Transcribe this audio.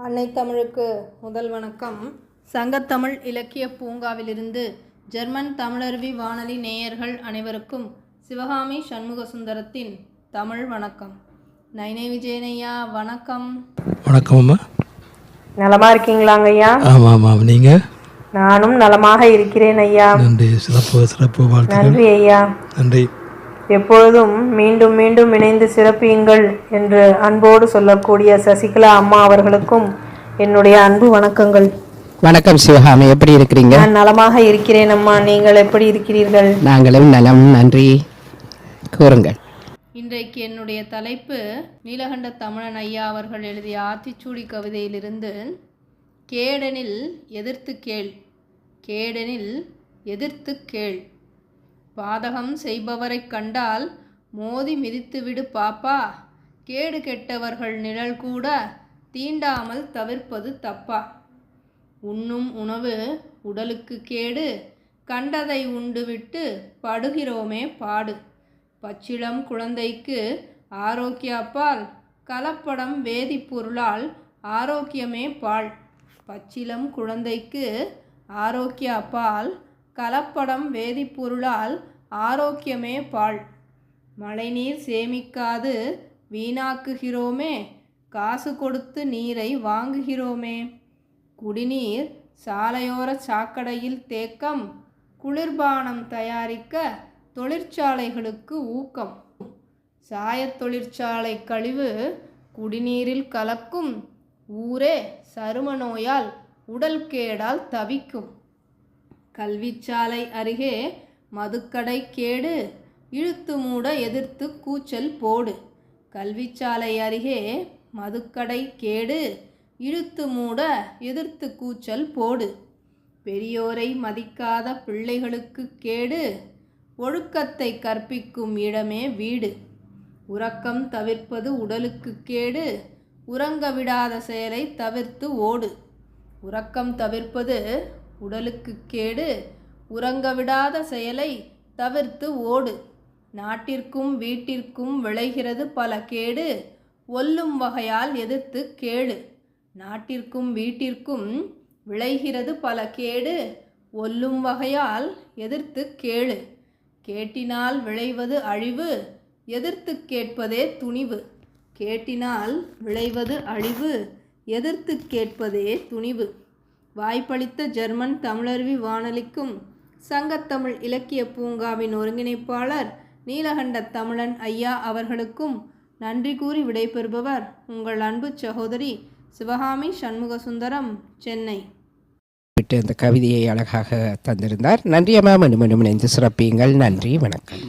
அன்னை தமிழுக்கு முதல் வணக்கம். சங்கத்தமிழ் இலக்கிய பூங்காவிலிருந்து ஜெர்மன் தமிழருவி வானொலி நேயர்கள் அனைவருக்கும் சிவகாமி சண்முகசுந்தரத்தின் தமிழ் வணக்கம். நைனை விஜயனையா வணக்கம். வணக்கம் அம்மா. நலமா இருக்கீங்களாங்க ஐயா? ஆமாம் ஆமாம். நீங்கள்? நானும் நலமாக இருக்கிறேன் ஐயா. நன்றி. சிறப்பு வாழ்த்துக்கள். நன்றி ஐயா. நன்றி. எப்பொழுதும் மீண்டும் மீண்டும் இணைந்து சிறப்பியுங்கள் என்று அன்போடு சொல்லக்கூடிய சசிகலா அம்மா அவர்களுக்கும் என்னுடைய அன்பு வணக்கங்கள். வணக்கம் சிவகாமி, எப்படி இருக்கிறீங்க? நான் நலமாக இருக்கிறேன் அம்மா, நீங்கள் எப்படி இருக்கிறீர்கள்? நாங்களும் நலம், நன்றி. கூறுங்கள். இன்றைக்கு என்னுடைய தலைப்பு நீலகண்ட தமிழன் ஐயா அவர்கள் எழுதிய ஆத்திச்சூடி கவிதையிலிருந்து கேடெனில் எதிர்த்து கேள், கேடெனில் எதிர்த்து கேள். பாதகம் செய்பவரை கண்டால் மோதி மிதித்துவிடு பாப்பா, கேடு கெட்டவர்கள் நிழல் கூட தீண்டாமல் தவிர்ப்பது தப்பா. உண்ணும் உணவு உடலுக்கு கேடு, கண்டதை உண்டுவிட்டு படுகிறோமே பாடு. பச்சிளம் குழந்தைக்கு ஆரோக்கியப்பால், கலப்படம் வேதிப்பொருளால் ஆரோக்கியமே பால். பச்சிளம் குழந்தைக்கு ஆரோக்கியப்பால், கலப்படம் வேதிப்பொருளால் ஆரோக்கியமே பால். மழைநீர் சேமிக்காது வீணாக்குகிறோமே, காசு கொடுத்து நீரை வாங்குகிறோமே. குடிநீர் சாலையோர சாக்கடையில் தேக்கம், குளிர்பானம் தயாரிக்க தொழிற்சாலைகளுக்கு ஊக்கம். சாயத் தொழிற்சாலை கழிவு குடிநீரில் கலக்கும், ஊரே சரும நோயால் உடல் கேடால் தவிக்கும். கல்விச்சாலை அருகே மதுக்கடை கேடு, இழுத்து மூட எதிர்த்து கூச்சல் போடு. கல்விச்சாலை அருகே மதுக்கடை கேடு, இழுத்து மூட எதிர்த்து கூச்சல் போடு. பெரியோரை மதிக்காத பிள்ளைகளுக்கு கேடு, ஒழுக்கத்தை கற்பிக்கும் இடமே வீடு. உறக்கம் தவிர்ப்பது உடலுக்கு கேடு, உறங்க விடாத செயலை தவிர்த்து ஓடு. உறக்கம் தவிர்ப்பது உடலுக்கு கேடு, உறங்க விடாத செயலை தவிர்த்து ஓடு. நாட்டிற்கும் வீட்டிற்கும் விளைகிறது பல கேடு, ஒல்லும் வகையால் எதிர்த்து கேளு. நாட்டிற்கும் வீட்டிற்கும் விளைகிறது பல கேடு, ஒல்லும் வகையால் எதிர்த்து கேளு. கேட்டினால் விளைவது அழிவு, எதிர்த்து கேட்பதே துணிவு. கேட்டினால் விளைவது அழிவு, எதிர்த்து கேட்பதே துணிவு. வாய்ப்பளித்த ஜெர்மன் தமிழருவி வானொலிக்கும் சங்கத்தமிழ் இலக்கிய பூங்காவின் ஒருங்கிணைப்பாளர் நீலகண்ட தமிழன் ஐயா அவர்களுக்கும் நன்றி கூறி விடைபெறுபவர் உங்கள் அன்பு சகோதரி சிவகாமி சண்முகசுந்தரம், சென்னை. இந்த கவிதையை அழகாக தந்திருந்தார். நன்றி அம்மா. மீண்டும் மீண்டும் இணைந்து சிறப்பியுங்கள். நன்றி, வணக்கம்.